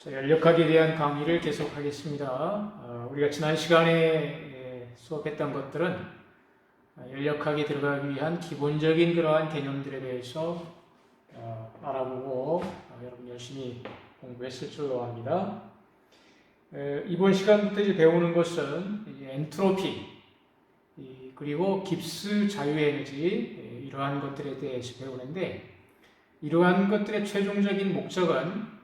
연력학에 대한 강의를 계속하겠습니다. 우리가 지난 시간에 수업했던 것들은 연력학에 들어가기 위한 기본적인 그러한 개념들에 대해서 알아보고 여러분 열심히 공부했을 줄로 압니다. 이번 시간부터 이제 배우는 것은 엔트로피 그리고 깁스 자유에너지 이러한 것들에 대해서 배우는데, 이러한 것들의 최종적인 목적은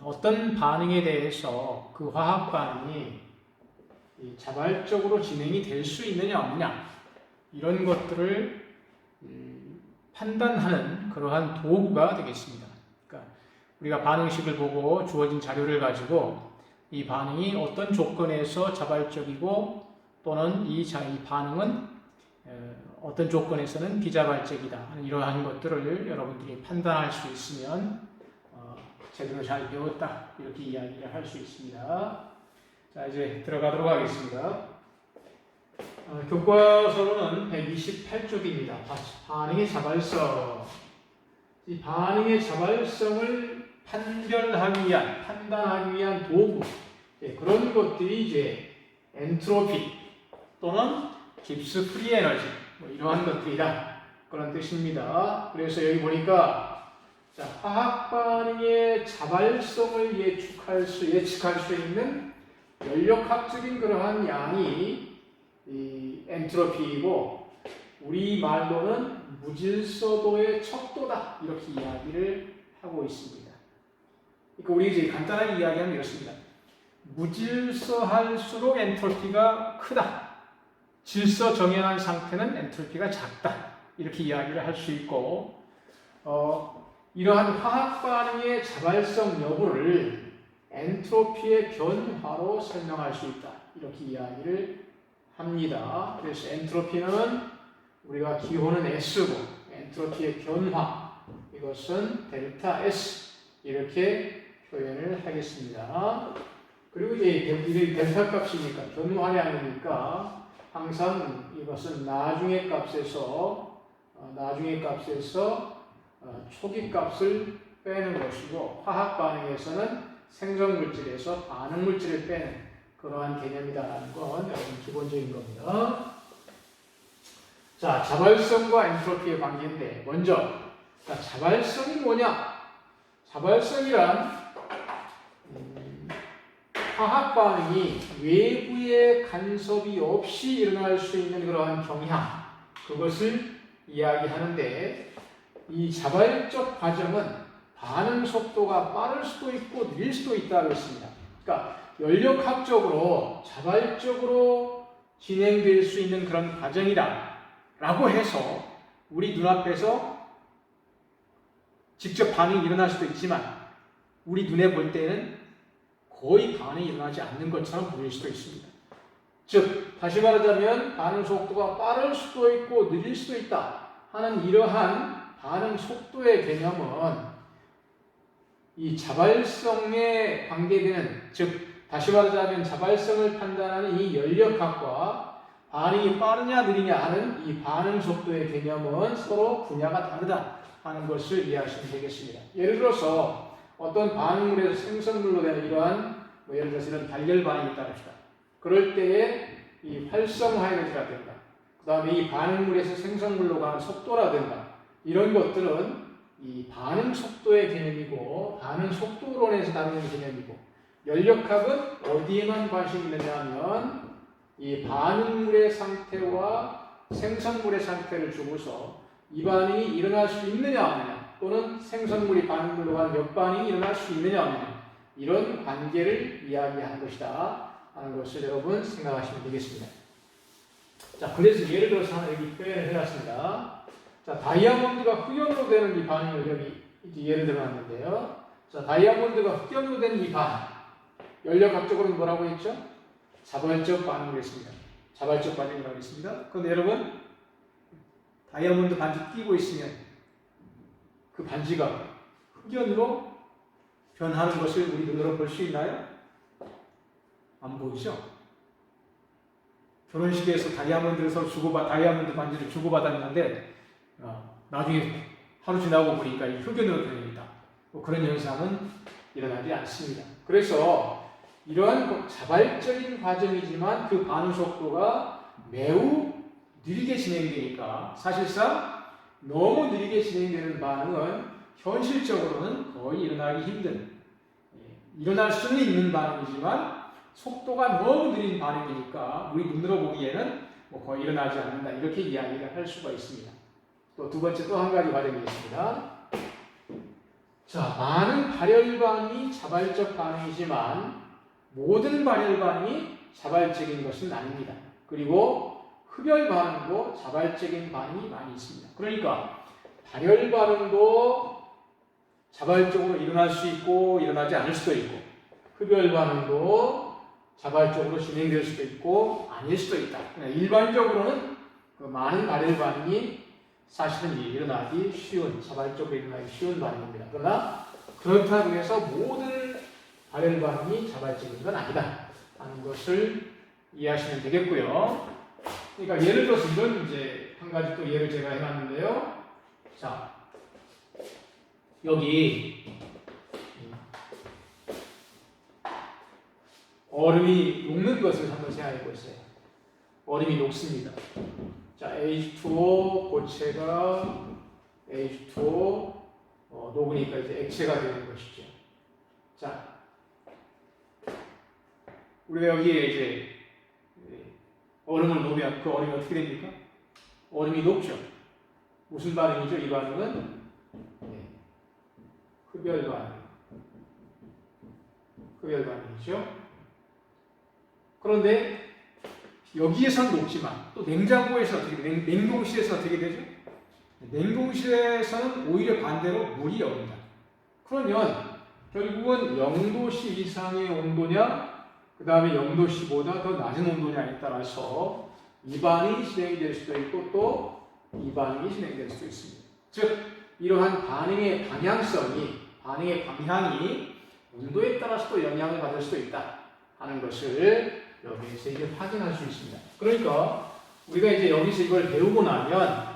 어떤 반응에 대해서 그 화학 반응이 자발적으로 진행이 될 수 있느냐 없느냐, 이런 것들을 판단하는 그러한 도구가 되겠습니다. 그러니까 우리가 반응식을 보고 주어진 자료를 가지고 이 반응이 어떤 조건에서 자발적이고 또는 이 반응은 어떤 조건에서는 비자발적이다 하는 이러한 것들을 여러분들이 판단할 수 있으면 제대로 잘 배웠다 이렇게 이야기를 할 수 있습니다. 자, 이제 들어가도록 하겠습니다. 교과서로는 128쪽입니다. 반응의 자발성. 이 반응의 자발성을 판단하기 위한 도구, 그런 것들이 이제 엔트로피 또는 깁스 프리 에너지 이러한 것들이다, 그런 뜻입니다. 그래서 여기 보니까 화학 반응의 자발성을 예측할 수 있는 연력학적인 그러한 양이 이 엔트로피이고, 우리 말로는 무질서도의 척도다 이렇게 이야기를 하고 있습니다. 그러니까 우리 이제 간단하게 이야기하면 이렇습니다. 무질서할수록 엔트로피가 크다. 질서 정연한 상태는 엔트로피가 작다. 이렇게 이야기를 할 수 있고, 이러한 화학 반응의 자발성 여부를 엔트로피의 변화로 설명할 수 있다, 이렇게 이야기를 합니다. 그래서 엔트로피는 우리가 기호는 S고, 엔트로피의 변화, 이것은 델타 S, 이렇게 표현을 하겠습니다. 그리고 이제 델타 값이니까, 변화량이니까 항상 이것은 나중의 값에서 초기 값을 빼는 것이고, 화학 반응에서는 생성물질에서 반응물질을 빼는 그러한 개념이다라는 건 여러분 기본적인 겁니다. 자, 자발성과 엔트로피의 관계인데, 먼저 자발성이 뭐냐? 자발성이란 화학 반응이 외부의 간섭이 없이 일어날 수 있는 그러한 경향, 그것을 이야기하는데, 이 자발적 과정은 반응 속도가 빠를 수도 있고 느릴 수도 있다고 했습니다. 그러니까 연력학적으로 자발적으로 진행될 수 있는 그런 과정이다 라고 해서 우리 눈앞에서 직접 반응이 일어날 수도 있지만, 우리 눈에 볼 때는 거의 반응이 일어나지 않는 것처럼 보일 수도 있습니다. 즉, 다시 말하자면 반응 속도가 빠를 수도 있고 느릴 수도 있다 하는 이러한 반응 속도의 개념은 이 자발성에 관계되는, 즉 다시 말하자면 자발성을 판단하는 이 연력학과 반응이 빠르냐 느리냐 하는 이 반응 속도의 개념은 서로 분야가 다르다 하는 것을 이해하시면 되겠습니다. 예를 들어서 어떤 반응물에서 생성물로 되는 이러한 예를 들어서 이런 단열 반응이 있다고 합시다. 그럴 때에 이 활성화 에너지가 된다. 그 다음에 이 반응물에서 생성물로 가는 속도라든가 이런 것들은 이 반응 속도의 개념이고, 반응 속도론에서 다루는 개념이고, 연력학은 어디에만 관심이 있느냐 하면 이 반응물의 상태와 생성물의 상태를 주고서 이 반응이 일어날 수 있느냐 없느냐, 또는 생성물이 반응물로 가는 역반응이 일어날 수 있느냐 없느냐, 이런 관계를 이야기하는 것이다 하는 것을 여러분 생각하시면 되겠습니다. 자, 그래서 예를 들어서 하나 여기 표현을 해놨습니다. 자, 다이아몬드가 흑연으로 되는 이 반응을 여기 이제 예를 들어놨는데요. 자, 다이아몬드가 흑연으로 되는 이 반응, 연력학적으로는 뭐라고 했죠? 자발적 반응을 했습니다. 자발적 반응이라고 했습니다. 그런데 여러분, 다이아몬드 반지 끼고 있으면 그 반지가 흑연으로 변하는 것을 우리 눈으로 볼 수 있나요? 안 보이죠? 결혼식에서 다이아몬드 반지를 주고받았는데 나중에 하루 지나고 보니까 이 흑연으로 변합니다. 그런 현상은 일어나지 않습니다. 그래서 이러한 자발적인 과정이지만 그 반응 속도가 매우 느리게 진행되니까 사실상 너무 느리게 진행되는 반응은 현실적으로는 거의 일어나기 힘든, 일어날 수는 있는 반응이지만 속도가 너무 느린 반응이니까 우리 눈으로 보기에는 뭐 거의 일어나지 않는다 이렇게 이야기를 할 수가 있습니다. 또 두 번째 또 한 가지 과정이 있습니다. 자, 많은 발열 반응이 자발적 반응이지만 모든 발열 반응이 자발적인 것은 아닙니다. 그리고 흡열 반응도 자발적인 반응이 많이 있습니다. 그러니까 발열 반응도 자발적으로 일어날 수 있고 일어나지 않을 수도 있고 흡열 반응도 자발적으로 진행될 수도 있고 아닐 수도 있다. 일반적으로는 그 많은 발열 반응이 사실은 일어나기 쉬운, 자발적으로 일어나기 쉬운 반응입니다. 그러나 그렇다고 해서 모든 발열 반응이 자발적인 건 아니다 하는 것을 이해하시면 되겠고요. 그러니까 예를 들어서 이런 이제 한 가지 또 예를 제가 해놨는데요. 자, 여기 얼음이 녹는 것을 한번 생각해 보세요. 얼음이 녹습니다. 자, H2O 고체가 H2O 녹으니까 이제 액체가 되는 것이죠. 자, 우리가 여기에 이제 얼음을 놓으면 그 얼음이 어떻게 됩니까? 얼음이 녹죠. 무슨 반응이죠? 이 반응은 흡열 반응. 흡열 반응이죠. 그런데 여기에서는 녹지만 또 냉장고에서 어떻게 돼요? 냉동실에서 어떻게 되죠? 냉동실에서는 오히려 반대로 물이 여옵니다. 그러면 결국은 0도씨 이상의 온도냐 그 다음에 0도씨보다 더 낮은 온도냐에 따라서 이 반응이 진행이 될 수도 있고 또 이 반응이 진행될 수도 있습니다. 즉 이러한 반응의 방향성이 반응의 방향이 온도에 따라서도 영향을 받을 수도 있다 하는 것을 여기에서 이제 확인할 수 있습니다. 그러니까 우리가 이제 여기서 이걸 배우고 나면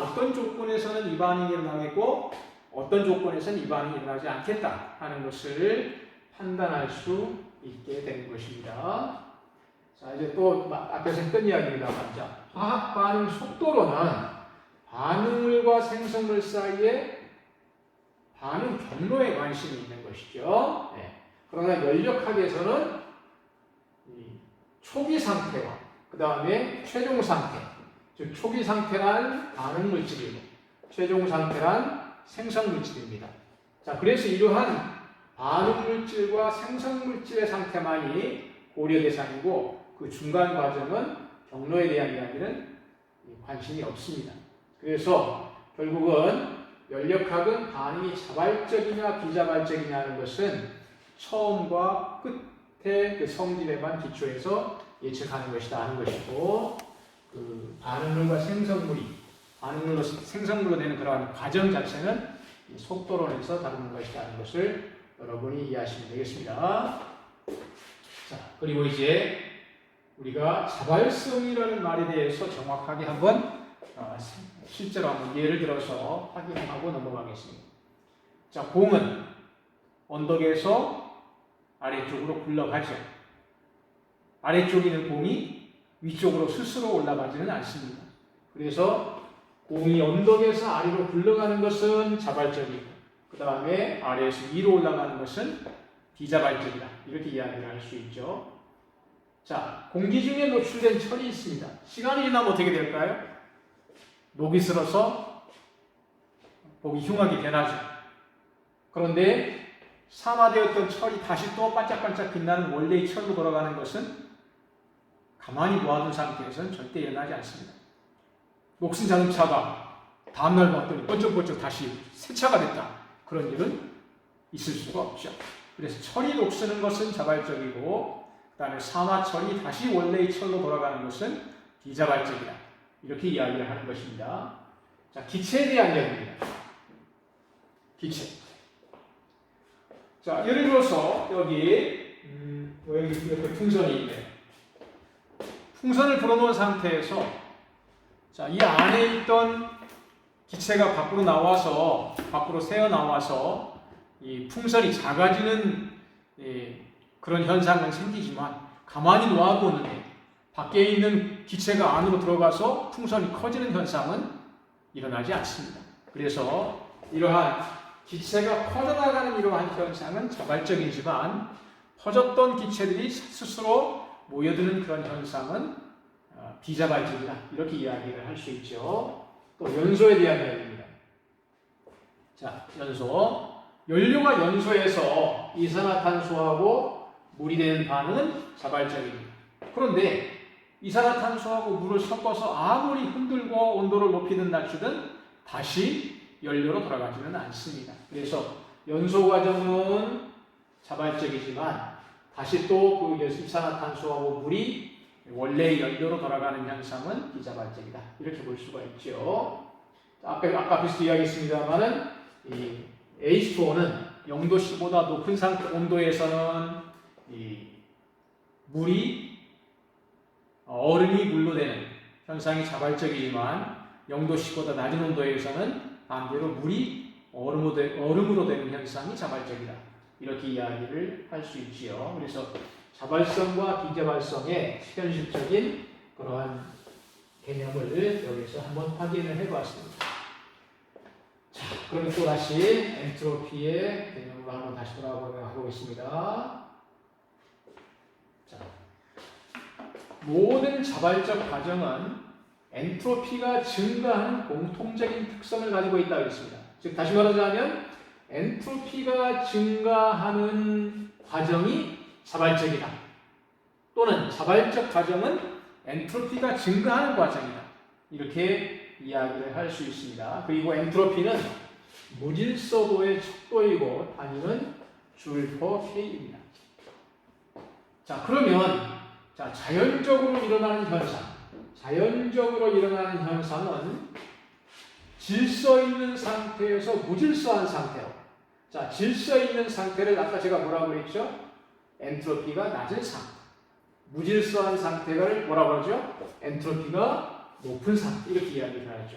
어떤 조건에서는 이 반응이 일어나겠고 어떤 조건에서는 이 반응이 일어나지 않겠다 하는 것을 판단할 수 있게 되는 것입니다. 자, 이제 또 앞에서 했던 이야기입니다. 자, 화학 반응 속도로는 반응물과 생성물 사이에 반응 경로에 관심이 있는 것이죠. 네. 그러나 연력학에서는 초기 상태와 그 다음에 최종 상태, 즉 초기 상태란 반응 물질이고 최종 상태란 생성 물질입니다. 자, 그래서 이러한 반응 물질과 생성 물질의 상태만이 고려 대상이고 그 중간 과정은 경로에 대한 이야기는 관심이 없습니다. 그래서 결국은 연력학은 반응이 자발적이냐 비자발적이냐 하는 것은 처음과 끝의 그 성질에만 기초해서 예측하는 것이다 하는 것이고 그 반응물과 반응물로 생성물로 되는 그러한 과정 자체는 속도론에서 다루는 것이다 하는 것을 여러분이 이해하시면 되겠습니다. 자, 그리고 이제 우리가 자발성이라는 말에 대해서 정확하게 한번 실제로 한번 예를 들어서 확인하고 넘어가겠습니다. 자, 공은 언덕에서 아래쪽으로 굴러가죠. 아래쪽에 있는 공이 위쪽으로 스스로 올라가지는 않습니다. 그래서 공이 언덕에서 아래로 굴러가는 것은 자발적이고 그 다음에 아래에서 위로 올라가는 것은 비자발적이다. 이렇게 이야기를 할 수 있죠. 자, 공기 중에 노출된 철이 있습니다. 시간이 지나면 어떻게 될까요? 녹이 슬어서 보기 흉하게 변하죠. 그런데 산화되었던 철이 다시 또 반짝반짝 빛나는 원래의 철로 돌아가는 것은 가만히 놓아둔 상태에서는 절대 일어나지 않습니다. 녹슨 자동차가 다음날 봤더니 번쩍번쩍 다시 새 차가 됐다. 그런 일은 있을 수가 없죠. 그래서 철이 녹쓰는 것은 자발적이고 그 다음에 산화철이 다시 원래의 철로 돌아가는 것은 비자발적이다. 이렇게 이야기를 하는 것입니다. 자, 기체에 대한 이야기입니다. 기체. 자, 예를 들어서 여기 이렇게 풍선이 있네. 풍선을 불어놓은 상태에서 자, 이 안에 있던 기체가 밖으로 새어 나와서 이 풍선이 작아지는 그런 현상은 생기지만 가만히 놓아보는데 밖에 있는 기체가 안으로 들어가서 풍선이 커지는 현상은 일어나지 않습니다. 그래서 이러한 기체가 퍼져나가는 이러한 현상은 자발적이지만 퍼졌던 기체들이 스스로 모여드는 그런 현상은 비자발적이다. 이렇게 이야기를 할 수 있죠. 또 연소에 대한 이야기입니다. 자, 연소. 연료가 연소해서 이산화탄소하고 물이 되는 반응은 자발적입니다. 그런데 이산화탄소하고 물을 섞어서 아무리 흔들고 온도를 높이든 낮추든 다시 연료로 돌아가지는 않습니다. 그래서 연소 과정은 자발적이지만 다시 또 그 이산화탄소하고 물이 원래의 연료로 돌아가는 현상은 비자발적이다. 이렇게 볼 수가 있죠. 아까 비슷 이야기했습니다만은 이 H2O는 0도씨보다 높은 온도에서는 이 물이 얼음이 물로 되는 현상이 자발적이지만 0도씨보다 낮은 온도에서는 반대로 물이 얼음으로 되는 현상이 자발적이다. 이렇게 이야기를 할 수 있지요. 그래서 자발성과 비자발성의 현실적인 그러한 개념을 여기서 한번 확인을 해보았습니다. 자, 그럼 또 다시 엔트로피의 개념으로 한번 다시 돌아가 보겠습니다. 자, 모든 자발적 과정은 엔트로피가 증가하는 공통적인 특성을 가지고 있다고 했습니다. 즉 다시 말하자면 엔트로피가 증가하는 과정이 자발적이다. 또는 자발적 과정은 엔트로피가 증가하는 과정이다. 이렇게 이야기를 할 수 있습니다. 그리고 엔트로피는 무질서도의 척도이고 단위는 줄/K입니다. 자, 그러면 자연적으로 일어나는 현상은 질서 있는 상태에서 무질서한 상태로. 자, 질서 있는 상태를 아까 제가 뭐라고 그랬죠? 엔트로피가 낮은 상태. 무질서한 상태를 뭐라고 하죠? 엔트로피가 높은 상태. 이렇게 이야기를 하죠.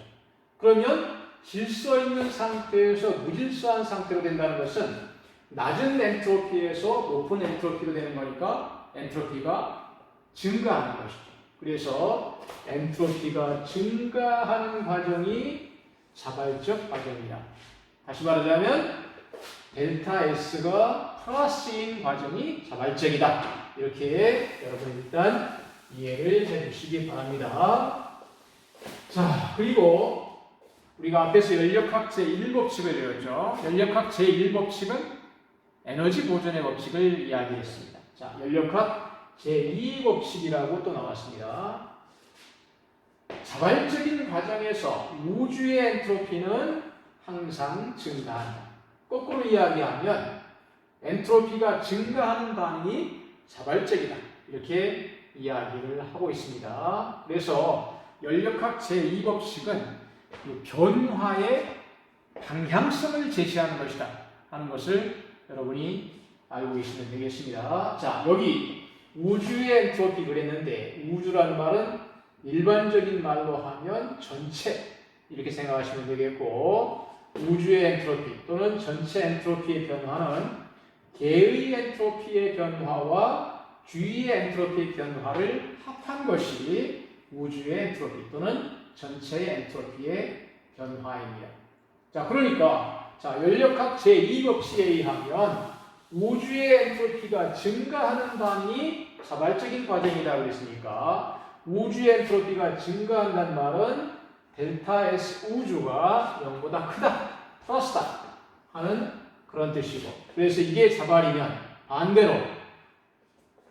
그러면 질서 있는 상태에서 무질서한 상태로 된다는 것은 낮은 엔트로피에서 높은 엔트로피로 되는 거니까 엔트로피가 증가하는 것이죠. 그래서 엔트로피가 증가하는 과정이 자발적 과정이다. 다시 말하자면 델타 S가 플러스인 과정이 자발적이다. 이렇게 여러분 일단 이해를 해주시기 바랍니다. 자, 그리고 우리가 앞에서 연력학 제1법칙을 배웠죠. 연력학 제1법칙은 에너지 보존의 법칙을 이야기했습니다. 자, 연력학 제2법칙이라고 또 나왔습니다. 자발적인 과정에서 우주의 엔트로피는 항상 증가한다. 거꾸로 이야기하면 엔트로피가 증가하는 반응이 자발적이다. 이렇게 이야기를 하고 있습니다. 그래서 연력학 제2법칙은 변화의 방향성을 제시하는 것이다 하는 것을 여러분이 알고 계시면 되겠습니다. 자, 여기 우주의 엔트로피 그랬는데 우주라는 말은 일반적인 말로 하면 전체 이렇게 생각하시면 되겠고 우주의 엔트로피 또는 전체 엔트로피의 변화는 개의 엔트로피의 변화와 주위의 엔트로피의 변화를 합한 것이 우주의 엔트로피 또는 전체의 엔트로피의 변화입니다. 자, 그러니까 연력학 제2법칙에 의하면 우주의 엔트로피가 증가하는 반응이 자발적인 과정이다 그랬으니까 우주의 엔트로피가 증가한다는 말은 델타 S 우주가 0보다 크다, 플러스다 하는 그런 뜻이고 그래서 이게 자발이면 반대로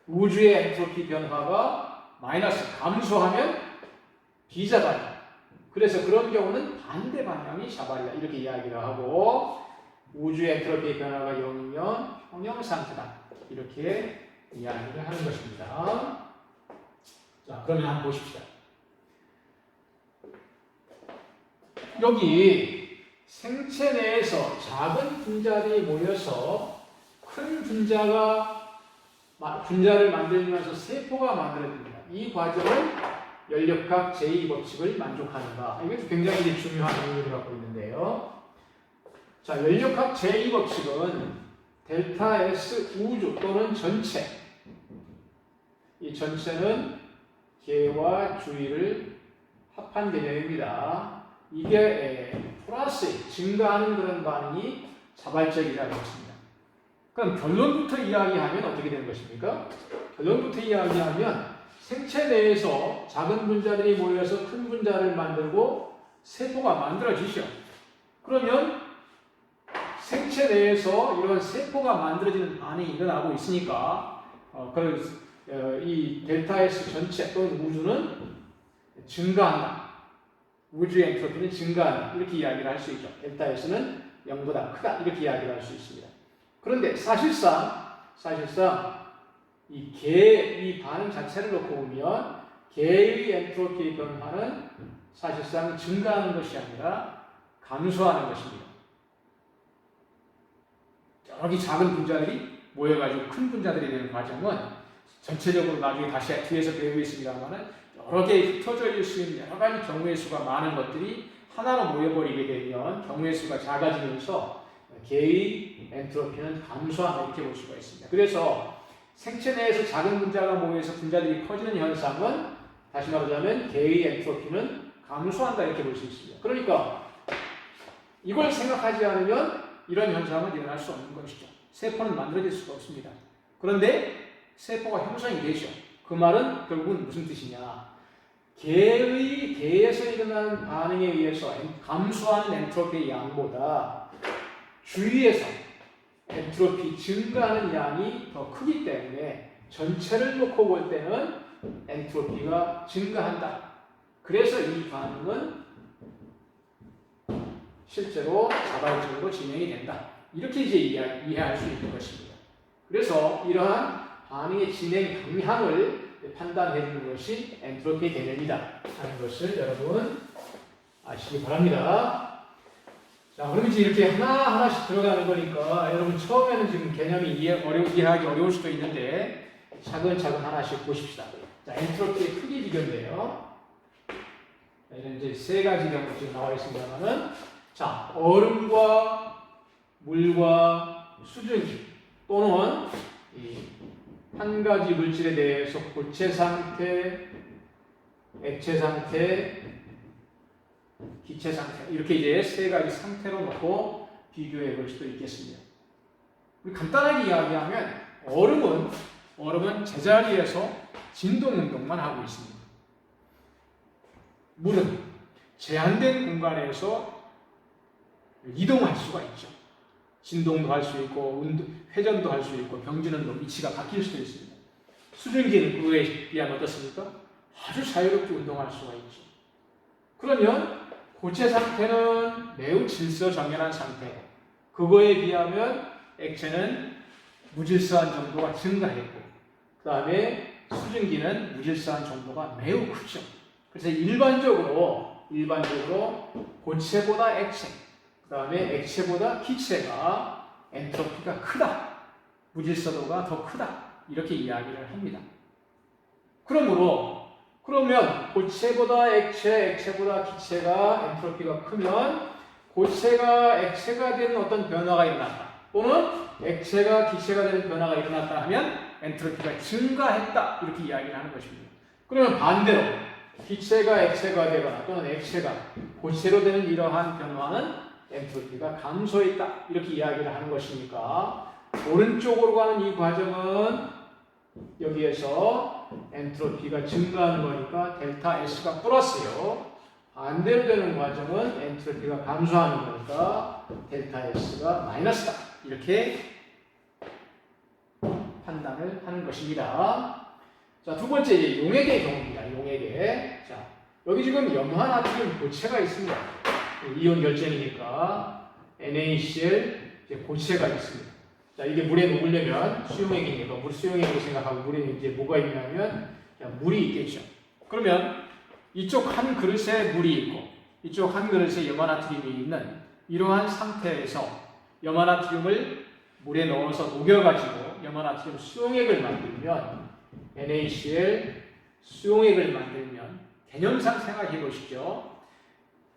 우주의 엔트로피 변화가 마이너스 감소하면 비자발이다. 그래서 그런 경우는 반대 방향이 자발이다. 이렇게 이야기를 하고 우주의 엔트로피 변화가 0이면 평형 상태다. 이렇게 이야기를 하는 것입니다. 자, 그러면 한번 보십시다. 여기 생체 내에서 작은 분자들이 모여서 큰 분자를 만들면서 세포가 만들어집니다. 이 과정을 연력학 제2법칙을 만족하는가? 이게 굉장히 중요한 의미를 갖고 있는데요. 자, 연력학 제2법칙은 델타 S 우주 또는 전체, 이 전체는 개와 주위를 합한 개념입니다. 이게 플러스 증가하는 그런 반응이 자발적이라고 했습니다. 그럼 결론부터 이야기하면 어떻게 되는 것입니까? 결론부터 이야기하면 생체 내에서 작은 분자들이 모여서 큰 분자를 만들고 세포가 만들어지죠. 그러면 생체 내에서 이런 세포가 만들어지는 반응이 일어나고 있으니까 이 델타 S 전체 또는 우주는 증가한다. 우주의 엔트로피는 증가한다. 이렇게 이야기를 할 수 있죠. 델타 S는 0보다 크다. 이렇게 이야기를 할 수 있습니다. 그런데 사실상 이 반응 자체를 놓고 보면 개의 엔트로피 변화는 사실상 증가하는 것이 아니라 감소하는 것입니다. 여기 작은 분자들이 모여가지고 큰 분자들이 되는 과정은 전체적으로 나중에 다시 뒤에서 배우겠습니다만은 여러 개 흩어져 있을 수 있는 여러 가지 경우의 수가 많은 것들이 하나로 모여버리게 되면 경우의 수가 작아지면서 개의 엔트로피는 감소한다 이렇게 볼 수가 있습니다. 그래서 생체 내에서 작은 분자가 모여서 분자들이 커지는 현상은 다시 말하자면 개의 엔트로피는 감소한다 이렇게 볼 수 있습니다. 그러니까 이걸 생각하지 않으면 이런 현상은 일어날 수 없는 것이죠. 세포는 만들어질 수가 없습니다. 그런데 세포가 형성이 되죠. 그 말은 결국은 무슨 뜻이냐? 개에서 일어나는 반응에 의해서 감소하는 엔트로피의 양보다 주위에서 엔트로피 증가하는 양이 더 크기 때문에 전체를 놓고 볼 때는 엔트로피가 증가한다. 그래서 이 반응은 실제로 자발적으로 진행이 된다. 이렇게 이제 이해할 수 있는 것입니다. 그래서 이러한 반응의 진행 방향을 판단해 주는 것이 엔트로피 개념이다 하는 것을 여러분 아시기 바랍니다. 자, 그럼 이제 이렇게 하나하나씩 들어가는 거니까 여러분 처음에는 지금 개념이 이해하기 어려울 수도 있는데 차근차근 하나씩 보십시다. 자, 엔트로피의 크기 비교인데요. 이런 이제 세 가지 경우 지금 나와 있습니다만은 자, 얼음과 물과 수증기 또는 한 가지 물질에 대해서 고체 상태, 액체 상태, 기체 상태 이렇게 이제 세 가지 상태로 놓고 비교해 볼 수도 있겠습니다. 우리 간단하게 이야기하면 얼음은 제자리에서 진동 운동만 하고 있습니다. 물은 제한된 공간에서 이동할 수가 있죠. 진동도 할 수 있고 회전도 할 수 있고 병진운동 위치가 바뀔 수도 있습니다. 수증기는 그거에 비하면 어떻습니까? 아주 자유롭게 운동할 수가 있죠. 그러면 고체 상태는 매우 질서정연한 상태고 그거에 비하면 액체는 무질서한 정도가 증가했고 그 다음에 수증기는 무질서한 정도가 매우 크죠. 그래서 일반적으로 고체보다 액체 그 다음에 액체보다 기체가 엔트로피가 크다. 무질서도가 더 크다. 이렇게 이야기를 합니다. 그러면 고체보다 액체보다 기체가 엔트로피가 크면 고체가 액체가 되는 어떤 변화가 일어났다. 또는 액체가 기체가 되는 변화가 일어났다 하면 엔트로피가 증가했다. 이렇게 이야기를 하는 것입니다. 그러면 반대로 기체가 액체가 되거나 또는 액체가 고체로 되는 이러한 변화는 엔트로피가 감소했다. 이렇게 이야기를 하는 것이니까 오른쪽으로 가는 이 과정은 여기에서 엔트로피가 증가하는 거니까 델타 S가 플러스요. 반대로 되는 과정은 엔트로피가 감소하는 거니까 델타 S가 마이너스다. 이렇게 판단을 하는 것입니다. 자, 두 번째 이제 용액의 경우입니다. 용액의. 자, 여기 지금 염화나트륨 고체가 있습니다. 이온 결정이니까 NaCl 고체가 있습니다. 자, 이게 물에 녹으려면 수용액이니까 물 수용액으로 생각하고 물에 이제 뭐가 있냐면 물이 있겠죠. 그러면 이쪽 한 그릇에 물이 있고 이쪽 한 그릇에 염화나트륨이 있는 이러한 상태에서 염화나트륨을 물에 넣어서 녹여가지고 염화나트륨 수용액을 만들면 NaCl 수용액을 만들면 개념상 생각해 보시죠.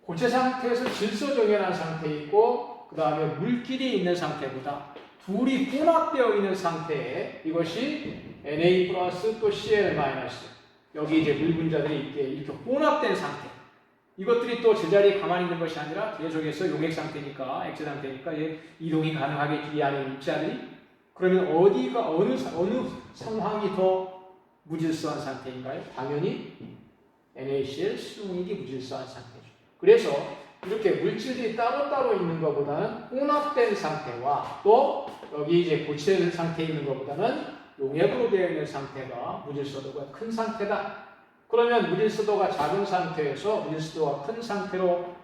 고체 상태에서 질소정연한 상태에 있고 그 다음에 물끼리 있는 상태보다 둘이 혼합되어 있는 상태에 이것이 Na 플러스 또 Cl 마이너스 여기 이제 물 분자들이 이렇게 혼합된 상태 이것들이 또 제자리에 가만히 있는 것이 아니라 계속해서 용액 상태니까 액체 상태니까 이동이 가능하겠지 이 안에 입자들이 그러면 어디가 어느 상황이 더 무질서한 상태인가요? 당연히 NaCl 수용액이 무질서한 상태죠. 그래서 이렇게 물질들이 따로따로 있는 것보다는 혼합된 상태와 또 여기 이제 고체 상태에 있는 것보다는 용액으로 되어 있는 상태가 무질서도가 큰 상태다. 그러면 무질서도가 작은 상태에서 무질서도가 큰 상태로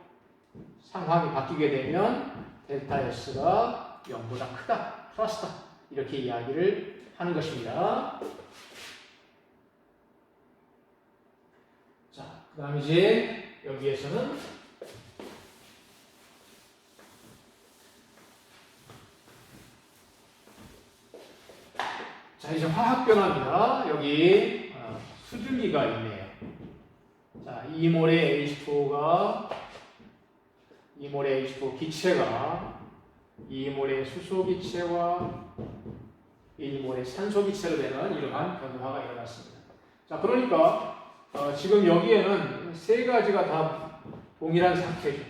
상황이 바뀌게 되면 델타 S가 0보다 크다, 플러스다 이렇게 이야기를 하는 것입니다. 자, 그 다음 이제 여기에서는 자, 이제 화학 변화입니다. 여기 수증기가 있네요. 자, 2몰의 H2가 2몰의 H2 기체가 2몰의 수소 기체와 1몰의 산소 기체로 되는 이러한 변화가 일어났습니다. 자, 그러니까 지금 여기에는 세 가지가 다 동일한 상태죠.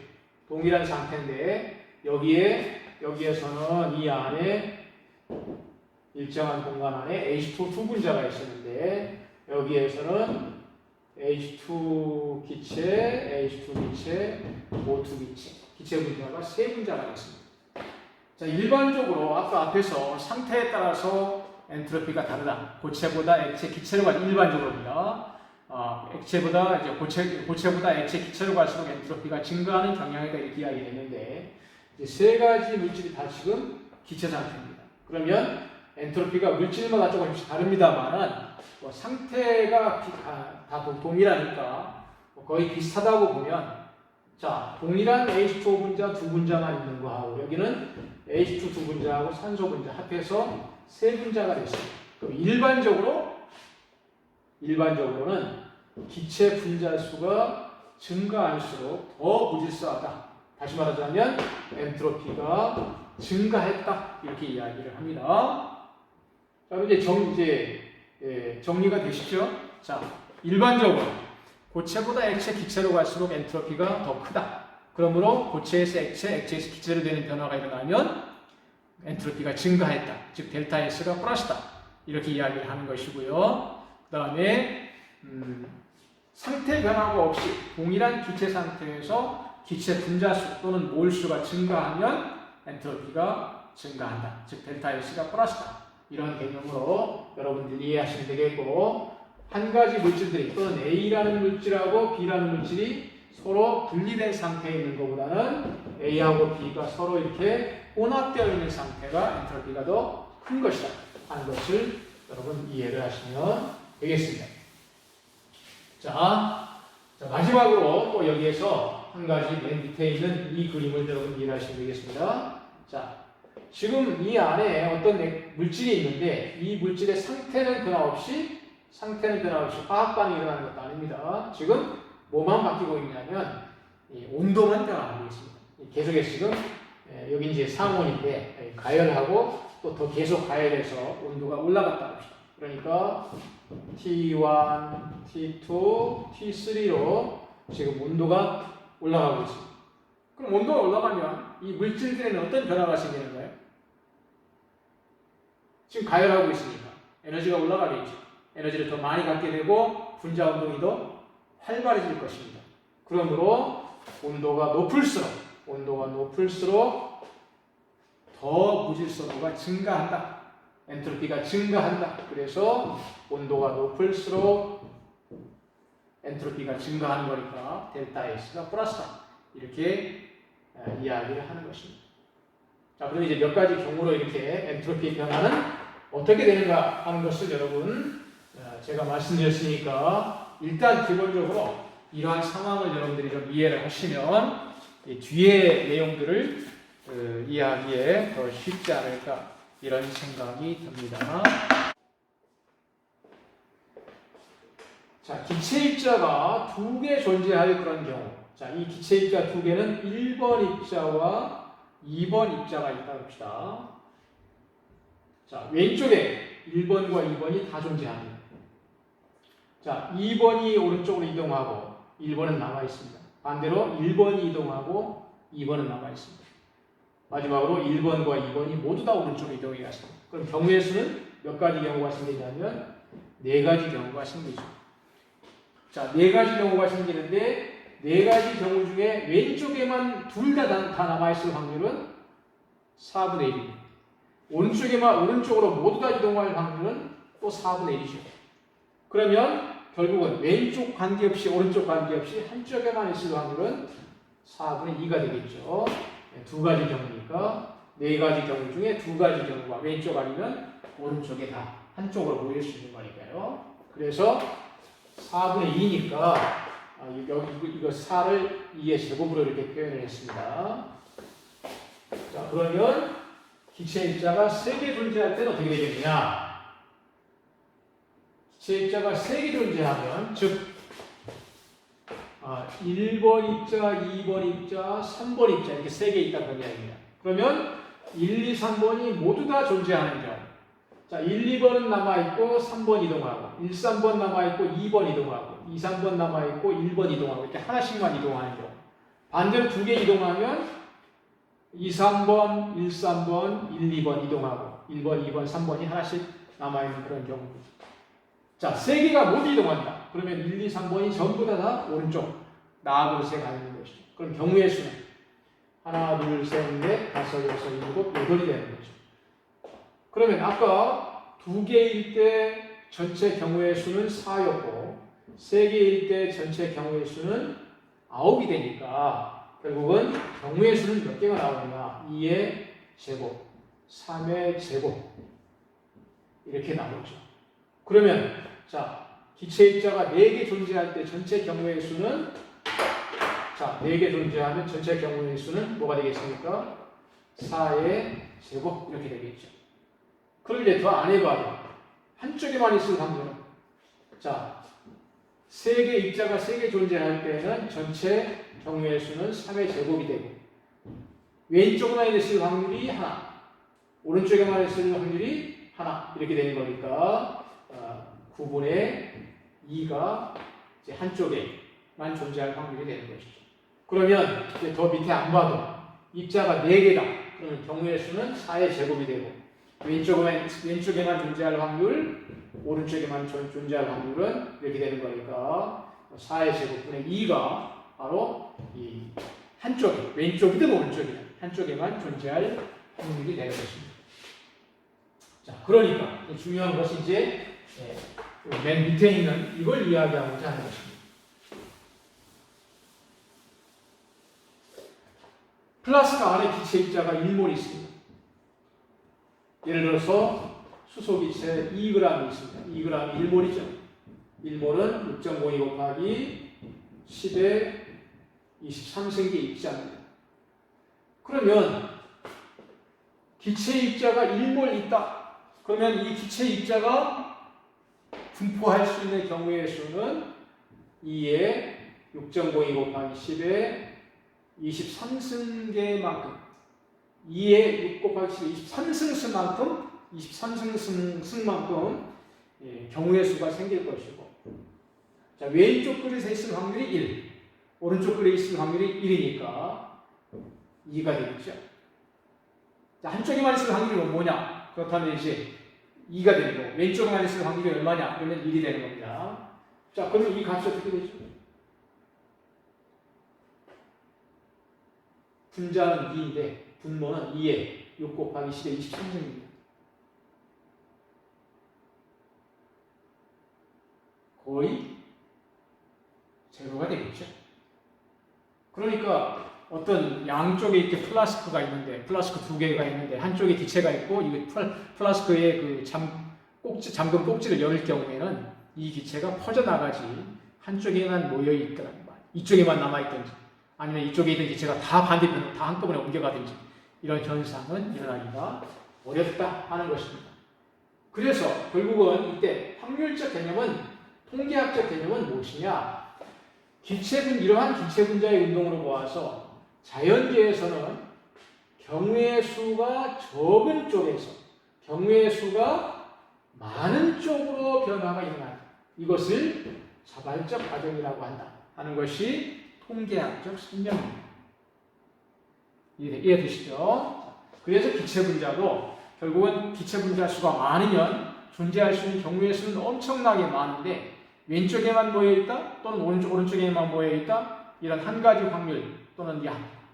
동일한 상태인데 여기에서는 이 안에 일정한 공간 안에 H2 두 분자가 있었는데 여기에서는 H2 기체, H2 기체, O2 기체, 기체 분자가 세 분자가 있습니다. 자, 일반적으로 아까 앞에서 상태에 따라서 엔트로피가 다르다. 고체보다 액체, 기체로 가 일반적으로입니다. 액체보다 이제 고체보다 액체, 기체로 갈수록 엔트로피가 증가하는 경향이다 이렇게 이야기했는데 이제 세 가지 물질이 다 지금 기체 상태입니다. 그러면 엔트로피가 물질마다 조금씩 다릅니다만은 상태가 다 동일하니까 거의 비슷하다고 보면 자 동일한 H2O 분자 두 분자만 있는 거하고 여기는 H2 두 분자하고 산소 분자 합해서 세 분자가 됐습니다. 그럼 일반적으로는 기체 분자 수가 증가할수록 더 무질서하다. 다시 말하자면 엔트로피가 증가했다 이렇게 이야기를 합니다. 자, 이제 정리가 되시죠? 자, 일반적으로 고체보다 액체, 기체로 갈수록 엔트로피가 더 크다. 그러므로 고체에서 액체, 액체에서 기체로 되는 변화가 일어나면 엔트로피가 증가했다. 즉 델타 S가 플러스다. 이렇게 이야기를 하는 것이고요. 그 다음에 상태 변화가 없이 동일한 기체 상태에서 기체 분자수 또는 몰수가 증가하면 엔트로피가 증가한다. 즉 델타 S가 플러스다. 이런 개념으로 여러분들이 이해하시면 되겠고 한 가지 물질들이 또는 A라는 물질하고 B라는 물질이 서로 분리된 상태에 있는 것보다는 A하고 B가 서로 이렇게 혼합되어 있는 상태가 엔트로피가 더 큰 것이다 하는 것을 여러분 이해를 하시면 되겠습니다. 자 마지막으로 또 여기에서 한 가지 맨 밑에 있는 이 그림을 여러분 이해하시면 되겠습니다. 자, 지금 이 안에 어떤 물질이 있는데 이 물질의 상태는 변화없이 화학 반응이 일어나는 것도 아닙니다. 지금 뭐만 바뀌고 있냐면 온도만 변화하고 있습니다. 계속해서 지금 여기 이제 상온인데 가열하고 또 더 계속 가열해서 온도가 올라갔다 봅시다. 그러니까 T1, T2, T3로 지금 온도가 올라가고 있습니다. 그럼 온도가 올라가면 이 물질들에는 어떤 변화가 생기는 거예요? 지금 가열하고 있으니까 에너지가 올라가겠죠. 에너지를 더 많이 갖게 되고 분자 운동이 더 활발해질 것입니다. 그러므로 온도가 높을수록 더 무질서도가 증가한다. 엔트로피가 증가한다. 그래서 온도가 높을수록 엔트로피가 증가하는 거니까 델타 S가 플러스다. 이렇게 이야기를 하는 것입니다. 자, 그럼 이제 몇 가지 경우로 이렇게 엔트로피 변화는 어떻게 되는가 하는 것을 여러분 제가 말씀드렸으니까 일단 기본적으로 이러한 상황을 여러분들이 좀 이해를 하시면 뒤에 내용들을 이해하기에 더 쉽지 않을까 이런 생각이 듭니다. 자, 기체 입자가 두 개 존재할 그런 경우 자, 이 기체 입자 두 개는 1번 입자와 2번 입자가 있다 봅시다. 자, 왼쪽에 1번과 2번이 다 존재합니다. 자, 2번이 오른쪽으로 이동하고 1번은 남아 있습니다. 반대로 1번이 이동하고 2번은 남아 있습니다. 마지막으로 1번과 2번이 모두 다 오른쪽으로 이동해 갔습니다. 그럼 경우의 수는 몇 가지 경우가 생기냐면 4가지 경우가 생기죠. 자, 4가지 경우가 생기는데 4가지 경우 중에 왼쪽에만 둘 다 남아있을 확률은 4분의 1입니다. 오른쪽으로 모두 다 이동할 확률은 또 4분의 1이죠. 그러면 결국은 왼쪽 관계없이 오른쪽 관계없이 한쪽에만 있을 확률은 4분의 2가 되겠죠. 2가지 경우니까 4가지 경우 중에 2가지 경우가 왼쪽 아니면 오른쪽에 다 한쪽으로 모일 수 있는 거니까요. 그래서 4분의 2니까 이거 4를 2의 제곱으로 이렇게 표현을 했습니다. 자, 그러면 기체 입자가 3개 존재할 때는 어떻게 되겠느냐? 기체 입자가 3개 존재하면, 즉 1번 입자, 2번 입자, 3번 입자 이렇게 3개 있다 그런 이야기입니다. 그러면 1, 2, 3번이 모두 다 존재하는 경우. 자, 1, 2번은 남아있고 3번 이동하고 1, 3번 남아있고 2번 이동하고 2, 3번 남아있고 1번 이동하고 이렇게 하나씩만 이동하는 경우. 반대로 2개 이동하면 2, 3번, 1, 3번, 1, 2번 이동하고 1번, 2번, 3번이 하나씩 남아있는 그런 경우입니다. 자, 3개가 모두 이동한다. 그러면 1, 2, 3번이 전부 다 오른쪽 나아곳에 가 있는 것이죠. 그럼 경우의 수는 하나, 둘, 셋, 넷, 다섯, 여섯, 일곱, 여덟이 되는 거죠. 그러면 아까 2개일 때 전체 경우의 수는 4였고 3개일 때 전체 경우의 수는 9이 되니까 결국은 경우의 수는 몇 개가 나오느냐? 2의 제곱, 3의 제곱 이렇게 나오죠. 그러면 자, 기체 입자가 4개 존재할 때 전체 경우의 수는 4개 존재하면 전체 경우의 수는 뭐가 되겠습니까? 4의 제곱 이렇게 되겠죠. 그럼 이제 더 안 해봐도 한쪽에만 있을 확률은 자, 3개 입자가 3개 존재할 때는 전체 경우의 수는 3의 제곱이 되고 왼쪽에만 있을 확률이 하나, 오른쪽에만 있을 확률이 하나 이렇게 되는 거니까 9분의 2가 이제 한쪽에만 존재할 확률이 되는 것이죠. 그러면 이제 더 밑에 안 봐도 입자가 4개다. 그러면 경우의 수는 4의 제곱이 되고 왼쪽에만 존재할 확률, 오른쪽에만 존재할 확률은 이렇게 되는 거니까 4의 제곱분의 2가 바로 이 한쪽에, 왼쪽이든 오른쪽이든 한쪽에만 존재할 확률이 되는 것입니다. 자, 그러니까 중요한 것이 이제 맨 밑에 있는 이걸 이야기하고자 하는 것입니다. 플라스크 안에 기체 입자가 1몰 있습니다. 예를 들어서 수소기체 2g이 있습니다. 2g이 1몰이죠. 1몰은 6.02 곱하기 10의 23승계 입자입니다. 그러면 기체 입자가 1몰 있다. 그러면 이 기체 입자가 분포할 수 있는 경우의 수는 2의 6.02 곱하기 10의 23승계만큼 2의 6 곱하기 10의 23승만큼 경우의 수가 생길 것이고 자, 왼쪽 그릇에 있을 확률이 1 오른쪽 그릇에 있을 확률이 1이니까 2가 되겠죠. 자, 한쪽에만 있을 확률이 뭐냐? 그렇다면 이제 2가 되는 거고 왼쪽에만 있을 확률이 얼마냐? 그러면 1이 되는 겁니다. 자, 그러면 이 값이 어떻게 되죠? 분자는 2인데 분모는 2에 6 곱하기 10의 23승입니다. 거의 제로가 되겠죠. 그러니까 어떤 양쪽에 이렇게 플라스크가 있는데 플라스크 2개가 있는데 한쪽에 기체가 있고 이 플라스크의 그 잠금 꼭지를 열 경우에는 이 기체가 퍼져나가지 한쪽에만 모여 있거나 이쪽에만 남아 있든지 아니면 이쪽에 있는 기체가 다 반대편으로 다 한꺼번에 옮겨가든지 이런 현상은 일어나기가 어렵다 하는 것입니다. 그래서 결국은 이때 확률적 개념은 통계학적 개념은 무엇이냐? 이러한 기체 분자의 운동으로 보아서 자연계에서는 경우의 수가 적은 쪽에서 경우의 수가 많은 쪽으로 변화가 일어난다. 이것을 자발적 과정이라고 한다 하는 것이 통계학적 설명입니다. 이해되시죠? 그래서 기체분자도 결국은 기체분자 수가 많으면 존재할 수 있는 경우의 수는 엄청나게 많은데 왼쪽에만 모여있다 또는 오른쪽에만 모여있다 이런 한 가지 확률 또는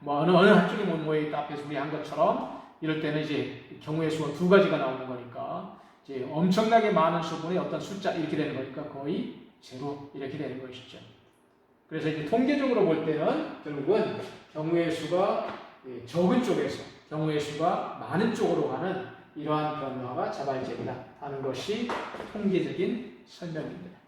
어느 한쪽에 못 모여있다 앞에서 우리 한 것처럼 이럴 때는 이제 경우의 수가 두 가지가 나오는 거니까 이제 엄청나게 많은 수분의 어떤 숫자 이렇게 되는 거니까 거의 제로 이렇게 되는 것이죠. 그래서 이제 통계적으로 볼 때는 결국은 경우의 수가 적은 쪽에서 경우의 수가 많은 쪽으로 가는 이러한 변화가 자발적이다 하는 것이 통계적인 설명입니다.